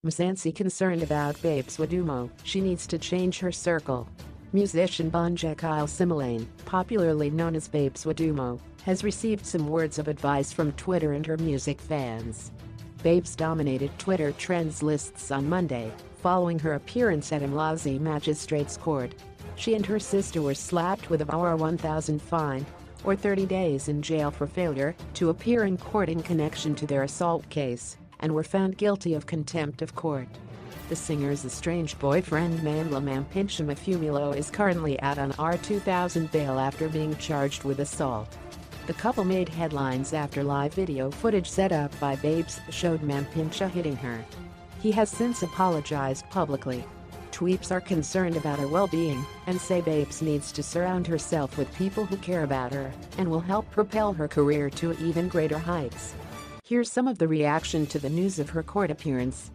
Mzansi concerned about Babes Wodumo, she needs to change her circle. Musician Bonjek Similane, popularly known as Babes Wodumo, has received some words of advice from Twitter and her music fans. Babes dominated Twitter trends lists on Monday, following her appearance at Mlazi Magistrates Court. She and her sister were slapped with a Bauer 1000 fine, or 30 days in jail for failure to appear in court in connection to their assault case, and were found guilty of contempt of court. The singer's estranged boyfriend Mandla Mampincha Mafumilo is currently out on R2000 bail after being charged with assault. The couple made headlines after live video footage set up by Babes showed Mampincha hitting her. He has since apologized publicly. Tweeps are concerned about her well-being and say Babes needs to surround herself with people who care about her and will help propel her career to even greater heights. Here's some of the reaction to the news of her court appearance.